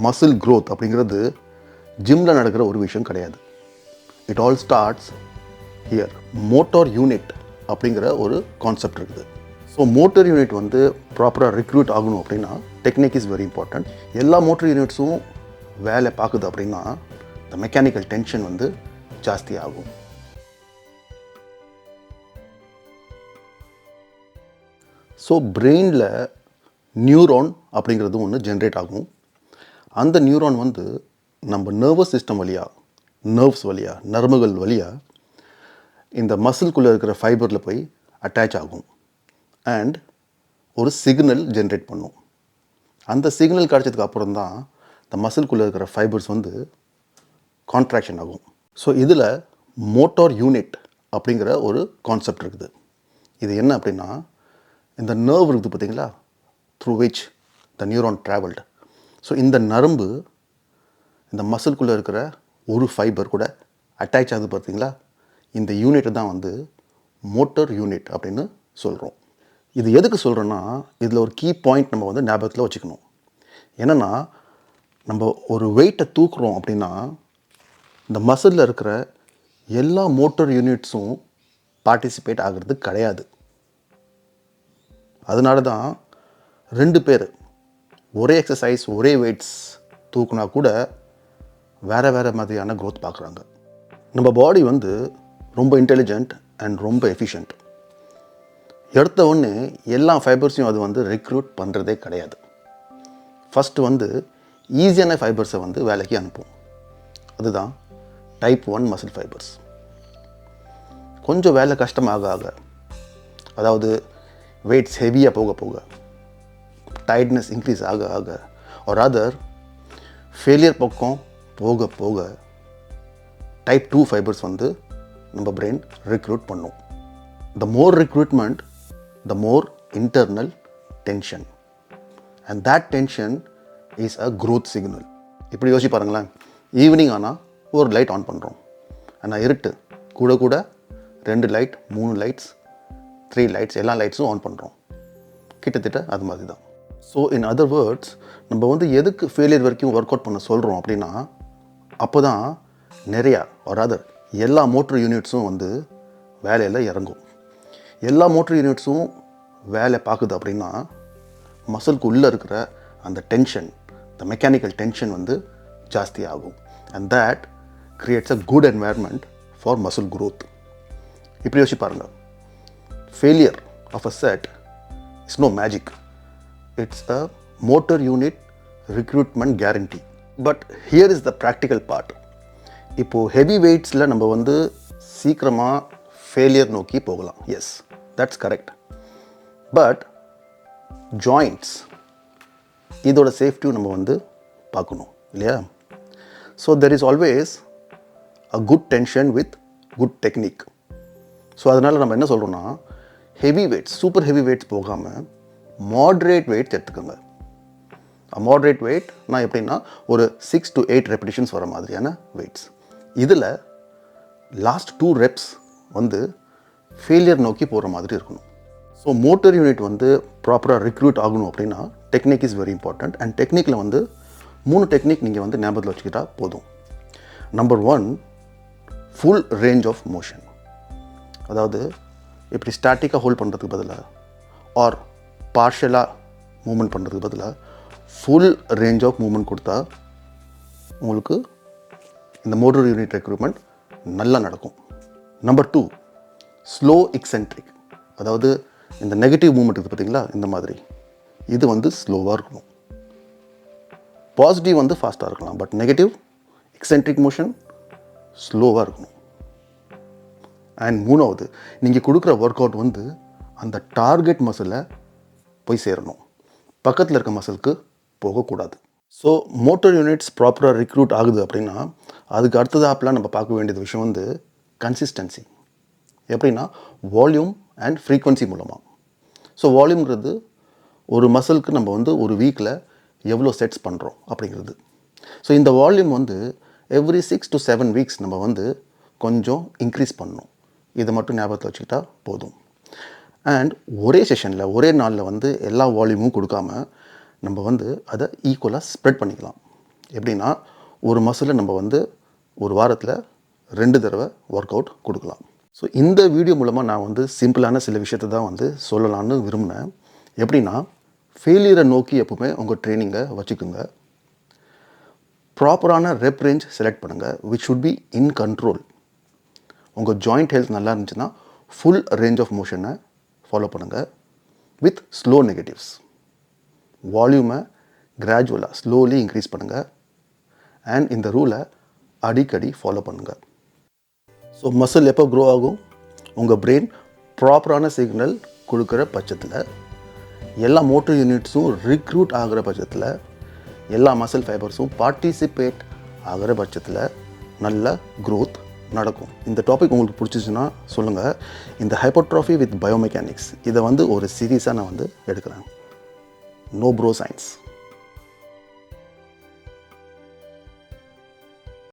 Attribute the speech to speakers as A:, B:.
A: Muscle growth அப்படிங்கிறது ஜிம்மில் நடக்கிற ஒரு விஷயம் கிடையாது. It all starts here. Motor unit அப்படிங்கிற ஒரு கான்செப்ட் இருக்குது. ஸோ மோட்டர் யூனிட் வந்து ப்ராப்பராக ரெக்ரூட் ஆகணும் அப்படின்னா டெக்னிக் இஸ் வெரி இம்பார்ட்டண்ட். எல்லா மோட்டர் யூனிட்ஸும் வேலை பார்க்குது அப்படின்னா இந்த மெக்கானிக்கல் டென்ஷன் வந்து ஜாஸ்தி ஆகும். ஸோ பிரெயினில் நியூரான் அப்படிங்கிறது ஒன்று ஜென்ரேட் ஆகும். அந்த நியூரான் வந்து நம்ம நர்வஸ் சிஸ்டம் வழியாக, நர்வ்ஸ் வழியாக, நரம்புகள் வழியாக இந்த மசில்குள்ளே இருக்கிற ஃபைபரில் போய் அட்டாச் ஆகும் அண்ட் ஒரு சிக்னல் ஜென்ரேட் பண்ணும். அந்த சிக்னல் கிடச்சதுக்கு அப்புறம் தான் இந்த மசில்குள்ளே இருக்கிற ஃபைபர்ஸ் வந்து கான்ட்ராக்ஷன் ஆகும். ஸோ இதில் மோட்டார் யூனிட் அப்படிங்கிற ஒரு கான்செப்ட் இருக்குது. இது என்ன அப்படின்னா, இந்த நர்வ் இருக்குது பார்த்தீங்களா, through which the neuron travelled. So இந்த நரம்பு இந்த மசில்குள்ளே இருக்கிற ஒரு ஃபைபர் கூட அட்டாச் ஆகுது பார்த்தீங்களா, இந்த யூனிட்டை தான் வந்து மோட்டர் யூனிட் அப்படின்னு சொல்கிறோம். இது எதுக்கு சொல்கிறோன்னா, இதில் ஒரு கீ பாயிண்ட் நம்ம வந்து ஞாபகத்தில் வச்சுக்கணும். என்னென்னா, நம்ம ஒரு வெயிட்டை தூக்குறோம் அப்படின்னா இந்த மசிலில் இருக்கிற எல்லா மோட்டர் யூனிட்ஸும் பார்ட்டிசிபேட் ஆகிறது கிடையாது. அதனால தான் 2 பேர் ஒரே எக்ஸசைஸ் ஒரே வெயிட்ஸ் தூக்குனா கூட வேறு வேறு மாதிரியான க்ரோத் பார்க்குறாங்க. நம்ம பாடி வந்து ரொம்ப இன்டெலிஜென்ட் அண்ட் ரொம்ப எஃபிஷியன்ட். எடுத்த உடனே எல்லா ஃபைபர்ஸையும் அது வந்து ரெக்ரூட் பண்ணுறதே கிடையாது. ஃபஸ்ட்டு வந்து ஈஸியான ஃபைபர்ஸை வந்து வேலைக்கு அனுப்பும். அதுதான் டைப் 1 மசில் ஃபைபர்ஸ். கொஞ்சம் வேலை கஷ்டமாக ஆக, அதாவது வெயிட்ஸ் ஹெவியாக போக போக, டயர்ட்னஸ் இன்க்ரீஸ் ஆக ஆக, ஒரு அதர் ஃபெயிலியர் பக்கம் போக போக டைப் 2 ஃபைபர்ஸ் வந்து நம்ம பிரெயின் ரெக்ரூட் பண்ணும். The more recruitment, the more internal tension, and that tension is a growth signal. இப்படி யோசிச்சு பாருங்களேன். ஈவினிங் ஆனால் ஒரு லைட் ஆன் பண்ணுறோம், ஆனால் இருட்டு கூட கூட 2 லைட் 3 லைட்ஸ் 3 லைட்ஸ் எல்லா லைட்ஸும் ஆன் பண்ணுறோம். கிட்டத்தட்ட அது மாதிரி தான். ஸோ இன் அதர் வேர்ட்ஸ், நம்ம வந்து எதுக்கு ஃபெயிலியர் வரைக்கும் ஒர்க் அவுட் பண்ண சொல்கிறோம் அப்படின்னா, அப்போ தான் நிறையா அதர் எல்லா மோட்டர் யூனிட்ஸும் வந்து வேலையில் இறங்கும். எல்லா மோட்டர் யூனிட்ஸும் வேலை பார்க்குது அப்படின்னா மசிலுக்கு உள்ளே இருக்கிற அந்த டென்ஷன், த மெக்கானிக்கல் டென்ஷன் வந்து ஜாஸ்தி ஆகும். And that creates a good environment for muscle growth. இப்படி யோசிச்சு பாருங்கள். Failure of a set is no magic. It's a motor unit recruitment guarantee. But here is the practical part. இப்போது heavy வெயிட்ஸில் நம்ம வந்து சீக்கிரமாக ஃபெயிலியர் நோக்கி போகலாம். Yes, that's correct. But joints, இதோட சேஃப்டியும் நம்ம வந்து பார்க்கணும் இல்லையா? So there is always a good tension with good technique. So அதனால் நம்ம என்ன சொல்கிறோன்னா, heavy weights, super heavy weights போகாமல் மாட்ரேட் வெயிட்ஸ் எடுத்துக்கோங்க. மாட்ரேட் வெயிட் நான் எப்படின்னா ஒரு 6 to 8 ரெப்பிட்டிஷன்ஸ் வர மாதிரியான வெயிட்ஸ். இதில் லாஸ்ட் 2 reps வந்து ஃபெயிலியர் நோக்கி போகிற மாதிரி இருக்கணும். ஸோ மோட்டர் யூனிட் வந்து ப்ராப்பராக ரெக்ரூட் ஆகணும் அப்படின்னா technique is very important. And டெக்னிக்கில் வந்து 3 டெக்னிக் நீங்கள் வந்து ஞாபகத்தில் வச்சுக்கிட்டா போதும். Number 1, full range of motion. அதாவது இப்படி ஸ்டாட்டிக்காக ஹோல்ட் பண்ணுறதுக்கு பதிலாக ஆர் பார்ஷலாக மூவ்மெண்ட் பண்ணுறதுக்கு பதிலாக ஃபுல் ரேஞ்ச் ஆஃப் மூவ்மெண்ட் கொடுத்தா உங்களுக்கு இந்த மோட்டர் யூனிட் ரெக்ரூட்மெண்ட் நல்லா நடக்கும். Number 2, slow eccentric. அதாவது இந்த நெகட்டிவ் மூவ்மெண்ட் இருக்குது பார்த்தீங்களா, இந்த மாதிரி இது வந்து ஸ்லோவாக இருக்கணும். பாசிட்டிவ் வந்து ஃபாஸ்ட்டாக இருக்கலாம், பட் நெகட்டிவ் எக்ஸென்ட்ரிக் மோஷன் ஸ்லோவாக இருக்கணும். அண்ட் 3வது, நீங்கள் கொடுக்குற ஒர்க் அவுட் வந்து அந்த டார்கெட் மசிலை போய் சேரணும், பக்கத்தில் இருக்க மசிலுக்கு போகக்கூடாது. ஸோ மோட்டர் யூனிட்ஸ் ப்ராப்பராக ரெக்ரூட் ஆகுது அப்படின்னா அதுக்கு அடுத்ததாப்பில் நம்ம பார்க்க வேண்டியது விஷயம் வந்து கன்சிஸ்டன்சி. எப்படின்னா வால்யூம் அண்ட் ஃப்ரீக்வன்சி மூலமாக. ஸோ வால்யூம்ங்கிறது ஒரு மசிலுக்கு நம்ம வந்து ஒரு வீக்கில் எவ்வளோ செட்ஸ் பண்ணுறோம் அப்படிங்கிறது. ஸோ இந்த வால்யூம் வந்து எவ்ரி 6 to 7 weeks நம்ம வந்து கொஞ்சம் இன்க்ரீஸ் பண்ணணும். இதை மட்டும் ஞாபகத்தில் வச்சுக்கிட்டா போதும். அண்ட் ஒரே செஷனில் ஒரே நாளில் வந்து எல்லா வால்யூமும் கொடுக்காம நம்ம வந்து அதை ஈக்குவலாக ஸ்ப்ரெட் பண்ணிக்கலாம். எப்படின்னா ஒரு மசிலை நம்ம வந்து ஒரு வாரத்தில் 2 தடவை ஒர்க் அவுட் கொடுக்கலாம். ஸோ இந்த வீடியோ மூலமாக நான் வந்து சிம்பிளான சில விஷயத்தை தான் வந்து சொல்லலான்னு விரும்பினேன். எப்படின்னா ஃபெயிலியரை நோக்கி எப்பவுமே உங்கள் ட்ரைனிங்கை வச்சுக்கோங்க. ப்ராப்பரான ரெப் ரேஞ்ச் செலக்ட் பண்ணுங்கள், which should be in control. உங்கள் ஜாயிண்ட் ஹெல்த் நல்லா இருந்துச்சுன்னா ஃபுல் ரேஞ்ச் ஆஃப் மோஷனை ஃபாலோ பண்ணுங்கள் வித் ஸ்லோ நெகட்டிவ்ஸ். வால்யூமை கிராஜுவலாக ஸ்லோலி இன்க்ரீஸ் பண்ணுங்கள். அண்ட் இந்த ரூலை அடிக்கடி ஃபாலோ பண்ணுங்கள். ஸோ மசில் எப்போ க்ரோ ஆகும்? உங்கள் பிரெயின் ப்ராப்பரான சிக்னல் கொடுக்குற பட்சத்தில், எல்லா மோட்டர் யூனிட்ஸும் ரிக்ரூட் ஆகிற பட்சத்தில், எல்லா மசில் ஃபைபர்ஸும் பார்ட்டிசிபேட் ஆகிற பட்சத்தில் நல்ல க்ரோத் நடக்கும். இந்த டாபிக் உங்களுக்கு பிடிச்சிச்சுன்னா சொல்லுங்கள். இந்த ஹைப்பர்ட்ராஃபி வித் பயோமெக்கானிக்ஸ் இதை வந்து ஒரு சீரீஸாக நான் வந்து எடுக்கிறேன். No bro science.